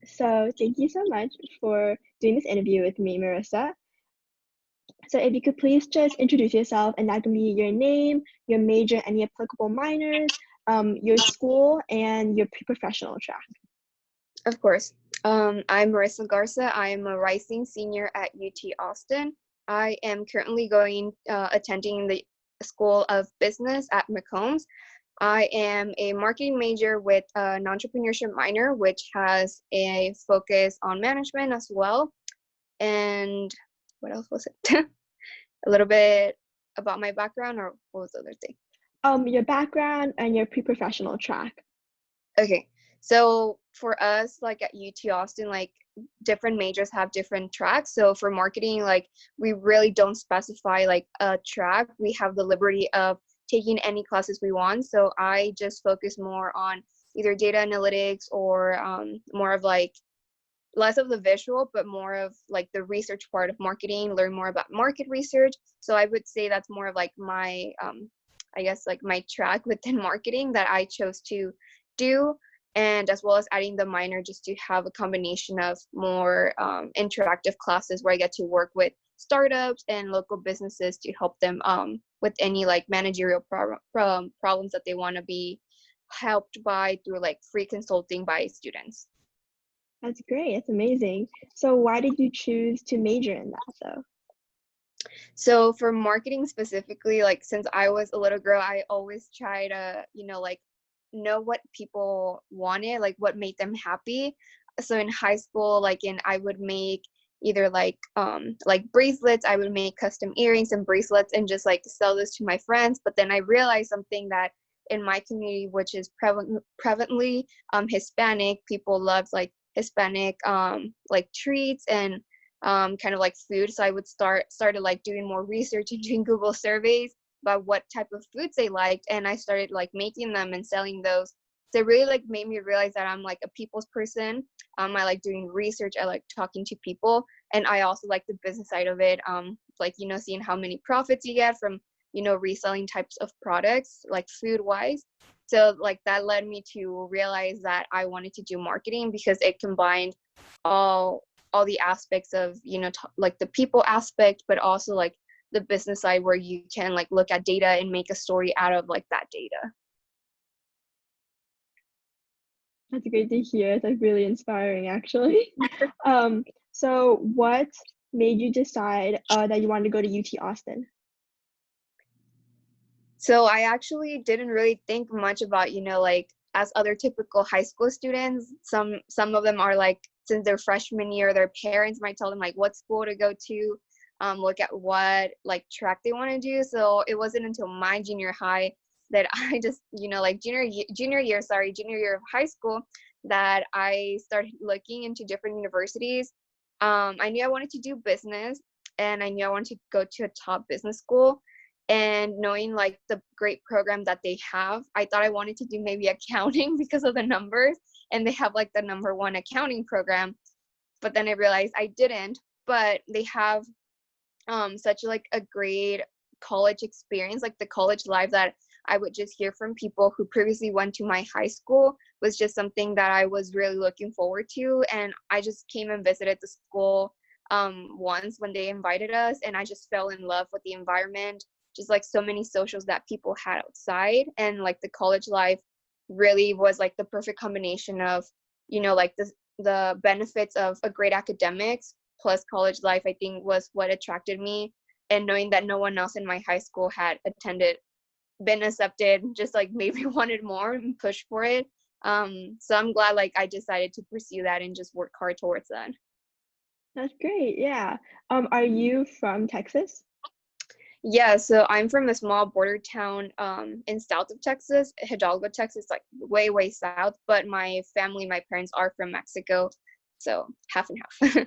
So thank you so much for doing this interview with me, Marissa. So if you could please just introduce yourself, and that can be your name, your major, any applicable minors, your school, and your pre-professional track. Of course. I'm Marisa Garza. I am a rising senior at UT Austin. I am currently attending the School of Business at McCombs. I am a marketing major with an entrepreneurship minor, which has a focus on management as well. And what else was it? A little bit about my background, or what was the other thing? Your background and your pre-professional track. Okay, so for us, like at UT Austin, like different majors have different tracks. So for marketing, like we really don't specify like a track. We have the liberty of taking any classes we want. So I just focus more on either data analytics or more of like less of the visual, but more of like the research part of marketing, learn more about market research. So I would say that's more of like my, I guess like my track within marketing that I chose to do, and as well as adding the minor just to have a combination of more interactive classes where I get to work with startups and local businesses to help them with any like managerial problems that they want to be helped by through like free consulting by students. That's great. That's amazing. So why did you choose to major in that though? So for marketing specifically, like since I was a little girl, I always try to, like know what people wanted, like what made them happy. So in high school, I would make either like bracelets. I would make custom earrings and bracelets and just like sell this to my friends. But then I realized something, that in my community, which is prevalently Hispanic, people love like Hispanic like treats and kind of like food. So I would started like doing more research and doing Google surveys about what type of foods they liked, and I started like making them and selling those. So it really like made me realize that I'm like a people's person. I like doing research, I like talking to people, and I also like the business side of it, like seeing how many profits you get from reselling types of products like food wise. So like that led me to realize that I wanted to do marketing because it combined all the aspects of like the people aspect, but also like the business side where you can like look at data and make a story out of like that data. That's great to hear. It's like really inspiring actually. So what made you decide that you wanted to go to UT Austin? So I actually didn't really think much about, like as other typical high school students, some of them are like, since their freshman year, their parents might tell them like what school to go to, look at what like track they want to do. So it wasn't until my junior high that I just, like junior year of high school, that I started looking into different universities. I knew I wanted to do business, and I knew I wanted to go to a top business school. And knowing like the great program that they have, I thought I wanted to do maybe accounting because of the numbers, and they have like the #1 accounting program. But then I realized I didn't. But they have such like a great college experience, like the college life that I would just hear from people who previously went to my high school was just something that I was really looking forward to. And I just came and visited the school once when they invited us, and I just fell in love with the environment, just like so many socials that people had outside. And like the college life really was like the perfect combination of like the benefits of a great academics plus college life, I think was what attracted me. And knowing that no one else in my high school had been accepted, just like maybe wanted more and push for it. So I'm glad like I decided to pursue that and just work hard towards that. That's great. Yeah. Are you from Texas? Yeah, so I'm from a small border town in south of Texas, Hidalgo, Texas, like way, way south. But my family, my parents are from Mexico, so half and half.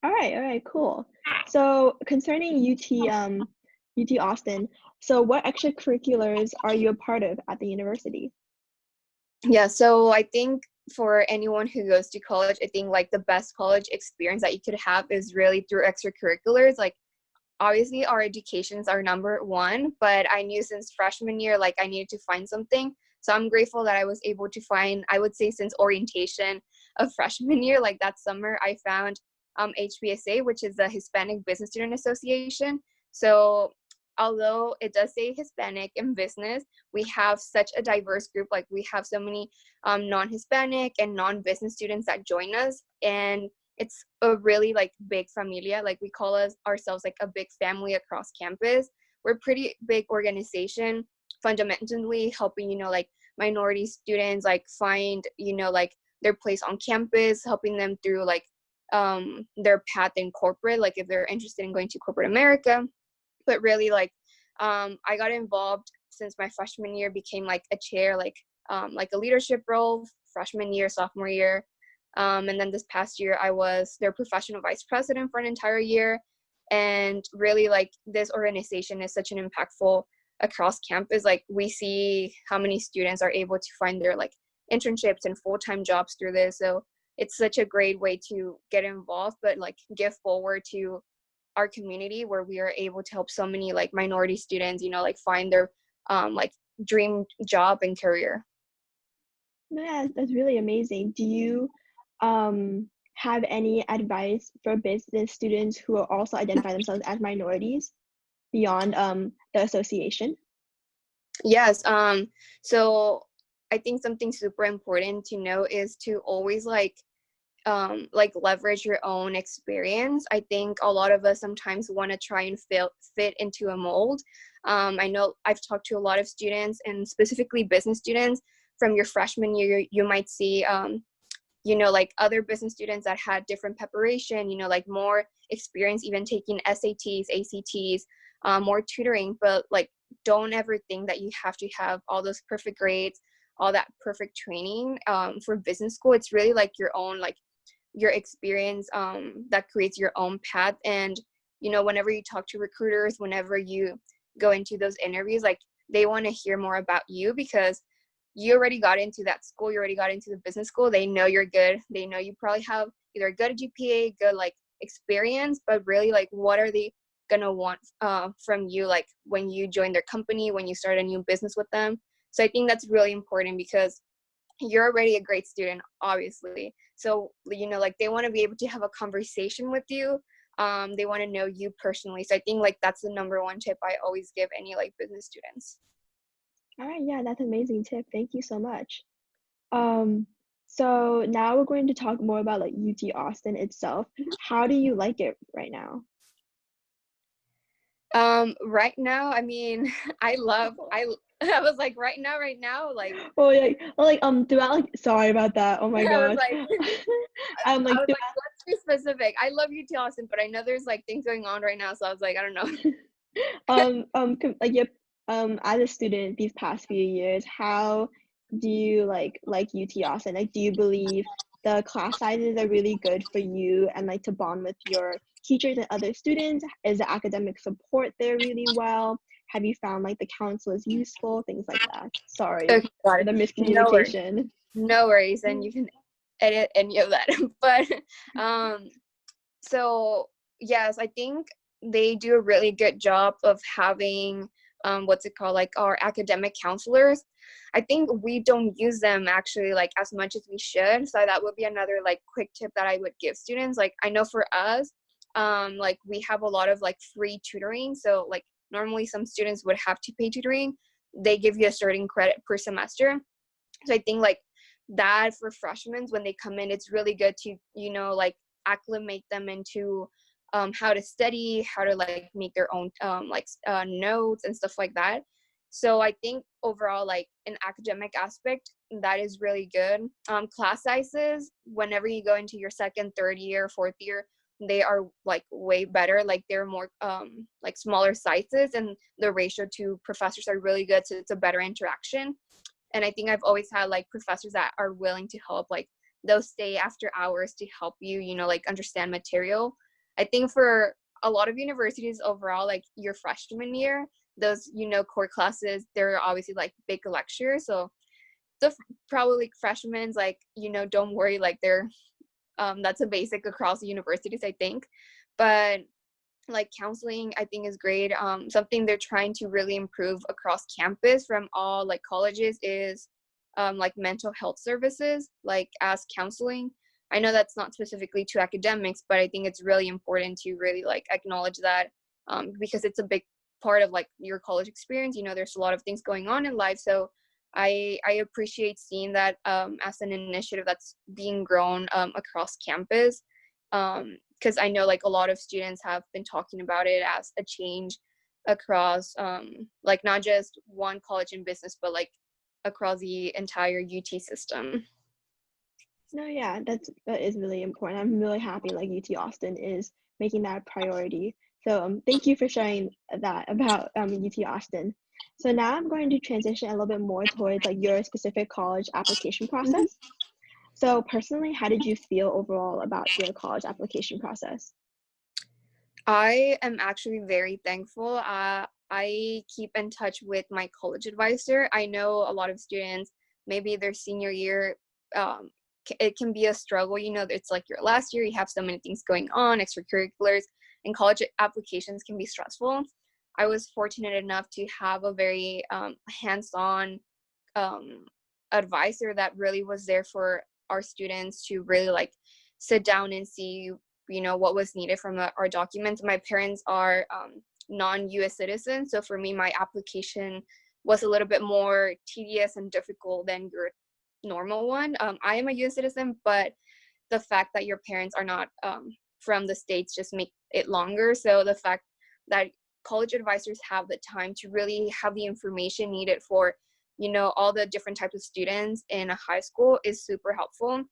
All right, cool. So concerning UT Austin, so what extracurriculars are you a part of at the university? Yeah, so I think for anyone who goes to college, I think like the best college experience that you could have is really through extracurriculars. Like obviously our educations are #1, but I knew since freshman year, like I needed to find something. So I'm grateful that I was able to find, I would say since orientation, of freshman year, like that summer, I found HBSA, which is the Hispanic Business Student Association. So although it does say Hispanic in business, we have such a diverse group. Like we have so many non-Hispanic and non-business students that join us, and it's a really like big familia. Like we call ourselves like a big family across campus. We're a pretty big organization, fundamentally helping, like minority students like find, like their place on campus, helping them through like their path in corporate, like if they're interested in going to corporate America. But really like I got involved since my freshman year, became like a chair, like a leadership role freshman year, sophomore year. And then this past year I was their professional vice president for an entire year. And really like this organization is such an impactful across campus. Like we see how many students are able to find their like internships and full-time jobs through this. So it's such a great way to get involved, but like give forward to our community where we are able to help so many like minority students, like find their like dream job and career. Yeah, that's really amazing. Do you have any advice for business students who are also identify themselves as minorities beyond the association? Yes. So I think something super important to know is to always like leverage your own experience. I think a lot of us sometimes want to try and fit into a mold. I know I've talked to a lot of students, and specifically business students from your freshman year. You might see like other business students that had different preparation, like more experience, even taking SATs, ACTs, more tutoring. But like don't ever think that you have to have all those perfect grades, all that perfect training for business school. It's really like your own, like your experience that creates your own path. And whenever you talk to recruiters, whenever you go into those interviews, like they want to hear more about you, because you already got into that school, you already got into the business school. They know you're good, they know you probably have either a good GPA, good like experience, but really like what are they gonna want from you, like when you join their company, when you start a new business with them. So I think that's really important, because you're already a great student, obviously. So, like they want to be able to have a conversation with you. They want to know you personally. So I think like that's the number one tip I always give any like business students. All right, yeah, that's an amazing tip. Thank you so much. Um, so now we're going to talk more about like UT Austin itself. How do you like it right now? Right now, I mean, I was like right now, like Throughout like sorry about that. Oh my I was gosh. like Like I was throughout, like, let's be specific. I love UT Austin, but I know there's like things going on right now, so I was like, I don't know. like yep, as a student these past few years, how do you like UT Austin? Like, do you believe the class sizes are really good for you and like to bond with your teachers and other students? Is the academic support there really well? Have you found like the counselors useful? Things like that. Sorry Okay, got for it. the No worries. miscommunication. No worries, and you can edit any of that. But so yes, I think they do a really good job of having what's it called, like our academic counselors. I think we don't use them actually like as much as we should. So that would be another like quick tip that I would give students. Like I know for us, like we have a lot of like free tutoring. So like normally some students would have to pay tutoring. They give you a certain credit per semester. So I think like that for freshmen, when they come in, it's really good to, like acclimate them into how to study, how to like make their own notes and stuff like that. So I think overall, like an academic aspect, that is really good. Class sizes, whenever you go into your second, third year, fourth year, they are like way better. Like they're more like smaller sizes, and the ratio to professors are really good. So it's a better interaction. And I think I've always had like professors that are willing to help, like they'll stay after hours to help you, like understand material. I think for a lot of universities overall, like your freshman year, those, core classes, they're obviously like big lectures. So the probably freshmen, like, don't worry, like they're, that's a basic across the universities, I think. But like counseling, I think is great. Something they're trying to really improve across campus from all like colleges is like mental health services, like as counseling. I know that's not specifically to academics, but I think it's really important to really like acknowledge that, because it's a big part of like your college experience. You know, there's a lot of things going on in life. So I appreciate seeing that as an initiative that's being grown across campus, because I know like a lot of students have been talking about it as a change across like not just one college in business, but like across the entire UT system. No, yeah, that is really important. I'm really happy like UT Austin is making that a priority. So thank you for sharing that about UT Austin. So now I'm going to transition a little bit more towards like your specific college application Mhm. process. So personally, how did you feel overall about your college application process? I am actually very thankful. I keep in touch with my college advisor. I know a lot of students, maybe their senior year, it can be a struggle. You know, it's like your last year, you have so many things going on, extracurriculars, and college applications can be stressful. I was fortunate enough to have a very hands-on um, advisor that really was there for our students to really like sit down and see, you know, what was needed from our documents. My parents are non-US citizens, so for me my application was a little bit more tedious and difficult than your normal one. I am a US citizen, but the fact that your parents are not from the States just make it longer. So the fact that college advisors have the time to really have the information needed for, you know, all the different types of students in a high school is super helpful.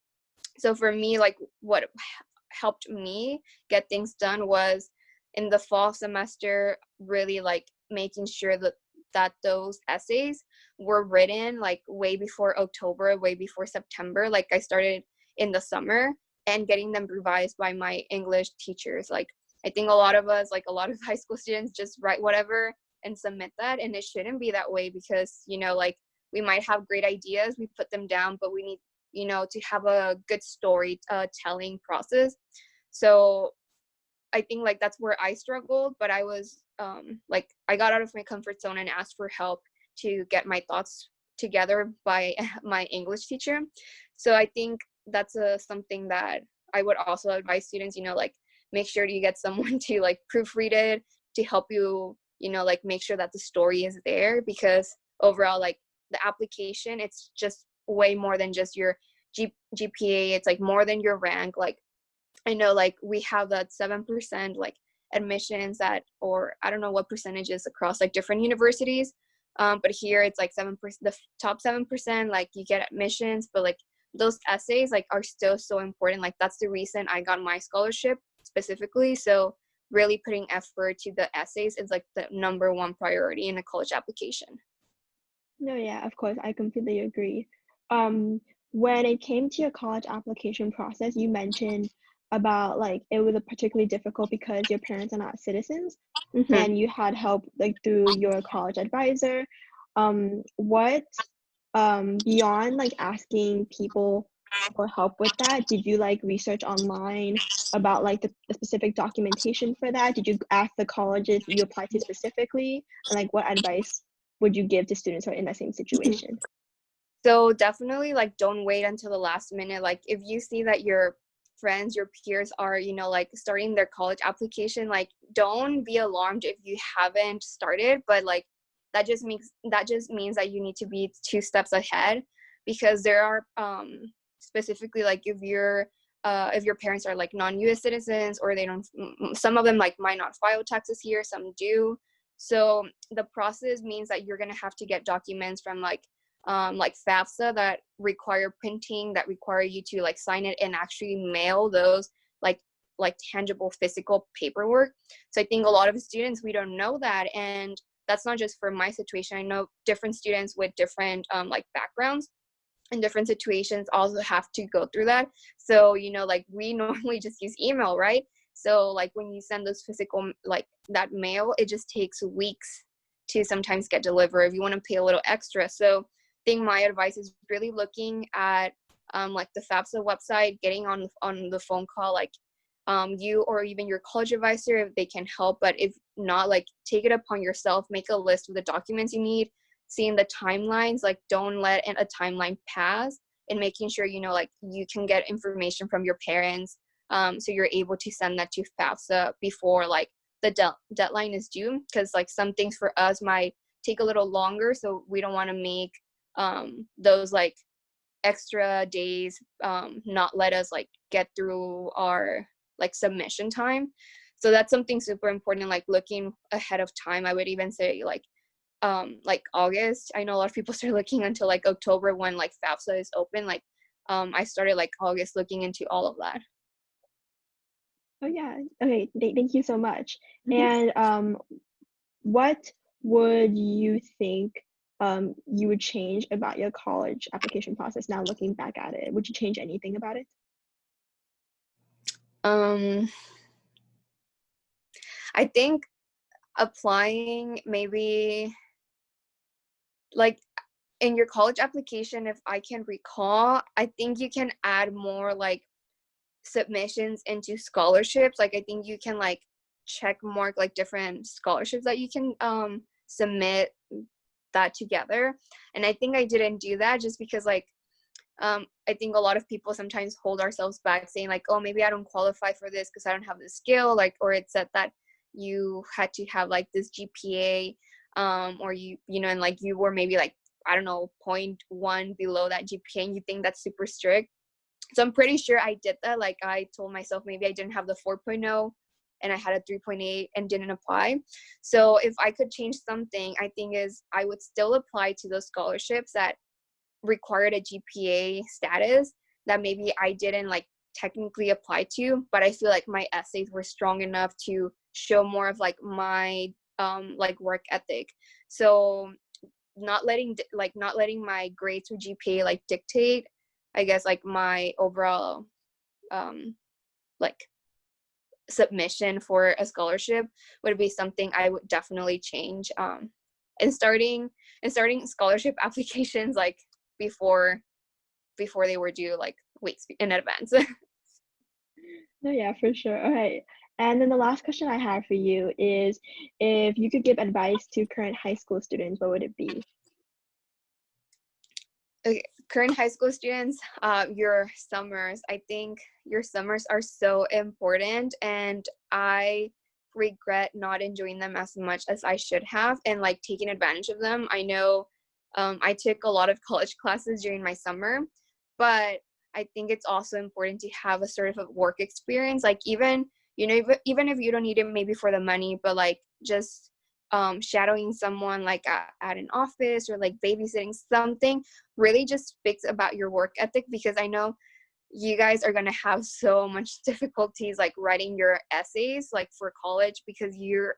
So for me, like what helped me get things done was in the fall semester really like making sure that those essays were written like way before October, way before September. Like I started in the summer and getting them revised by my English teachers. Like I think a lot of us, like a lot of high school students, just write whatever and submit that, and it shouldn't be that way because, you know, like we might have great ideas, we put them down, but we need, you know, to have a good story telling process. So I think like that's where I struggled, but I was like I got out of my comfort zone and asked for help to get my thoughts together by my English teacher. So I think that's something that I would also advise students, you know, like make sure you get someone to like proofread it to help you, you know, like make sure that the story is there, because overall like the application, it's just way more than just your GPA. It's like more than your rank. Like I know like we have that 7% like admissions that, or I don't know what percentages across like different universities. But here it's like 7%, the top 7%, like you get admissions, but like those essays like are still so important. Like that's the reason I got my scholarship specifically. So really putting effort to the essays is like the number one priority in a college application. No, yeah, of course, I completely agree. Um, when it came to your college application process, you mentioned about like it was a particularly difficult because your parents are not citizens Mm-hmm. and you had help like through your college advisor. What beyond like asking people for help with that, did you like research online about like the specific documentation for that? Did you ask the colleges you applied to specifically? And like what advice would you give to students who are in that same situation? So definitely like don't wait until the last minute. Like if you see that your friends, your peers are, you know, like starting their college application, like don't be alarmed if you haven't started, but like that just means that you need to be two steps ahead, because there are specifically like if your parents are like non-US citizens, or they don't, some of them like might not file taxes here, some do. So the process means that you're going to have to get documents from like FAFSA that require printing, that require you to like sign it and actually mail those like tangible physical paperwork. So I think a lot of students, we don't know that, and that's not just for my situation. I know different students with different like backgrounds and different situations also have to go through that. So, you know, like we normally just use email, right? So like when you send those physical like that mail, it just takes weeks to sometimes get delivered if you want to pay a little extra. So I think my advice is really looking at like the FAFSA website, getting on the phone call, like you or even your college advisor if they can help. But if not, like take it upon yourself, make a list of the documents you need, seeing the timelines, like don't let a timeline pass and making sure, you know, like you can get information from your parents, so you're able to send that to FAFSA before like the deadline is due, because like some things for us might take a little longer, so we don't want to make those like extra days not let us like get through our like submission time. So that's something super important, like looking ahead of time. I would even say like August. I know a lot of people start looking until like October when like FAFSA is open. Like I started like August looking into all of that. Oh yeah. Okay. Thank you so much. Mhm. And what would you think you would change about your college application process now looking back at it? Would you change anything about it? um I think applying maybe like in your college application, if I can recall, I think you can add more like submissions into scholarships. Like I think you can like check mark like different scholarships that you can submit that together. And I think I didn't do that just because like I think a lot of people sometimes hold ourselves back saying like, oh, maybe I don't qualify for this because I don't have the skill, like, or it said that you had to have like this GPA, or you know, and like you were maybe like, I don't know, 0.1 below that GPA, and you think that's super strict. So I'm pretty sure I did that. Like I told myself maybe I didn't have the 4.0 and I had a 3.8 and didn't apply. So if I could change something, I think is I would still apply to those scholarships that required a GPA status that maybe I didn't like technically apply to, but I feel like my essays were strong enough to show more of like my like work ethic. So not letting my grades or GPA like dictate, I guess, like my overall um like submission for a scholarship would be something I would definitely change. And starting scholarship applications like before they were due, like weeks in advance. No, yeah, for sure. Okay. And then the last question I have for you is if you could give advice to current high school students, what would it be? Okay, current high school students, your summers, I think your summers are so important, and I regret not enjoying them as much as I should have and like taking advantage of them. I know I took a lot of college classes during my summer, but I think it's also important to have a sort of a work experience, like even, you know, even if you don't need it maybe for the money, but like just shadowing someone like at an office or like babysitting something really just speaks about your work ethic, because I know you guys are going to have so much difficulties like writing your essays like for college because you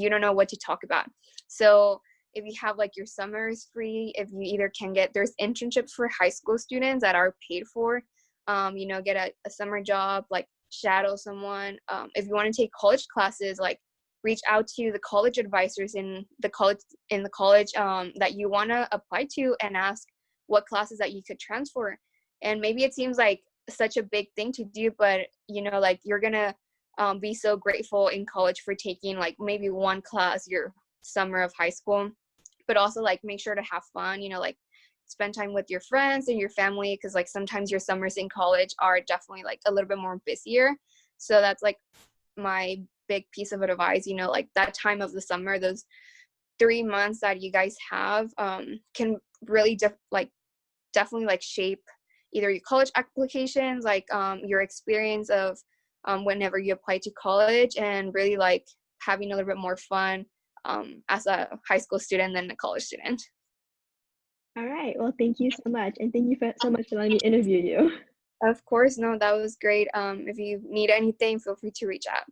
don't know what to talk about. So if you have like your summers free, if you either can get, there's internships for high school students that are paid for, you know, get a summer job, like shadow someone. If you want to take college classes, like reach out to the college advisors in the college that you want to apply to and ask what classes that you could transfer. And maybe it seems like such a big thing to do, but you know, like you're gonna be so grateful in college for taking like maybe one class your summer of high school, but also like make sure to have fun, you know, like spend time with your friends and your family, because like sometimes your summers in college are definitely like a little bit more busier. So that's like my big piece of advice, you know, like that time of the summer, those 3 months that you guys have can really definitely like shape either your college applications, like your experience of whenever you apply to college, and really like having a little bit more fun as a high school student than a college student. All right. Well, thank you so much. And thank you so much for letting me interview you. Of course, no, that was great. If you need anything, feel free to reach out.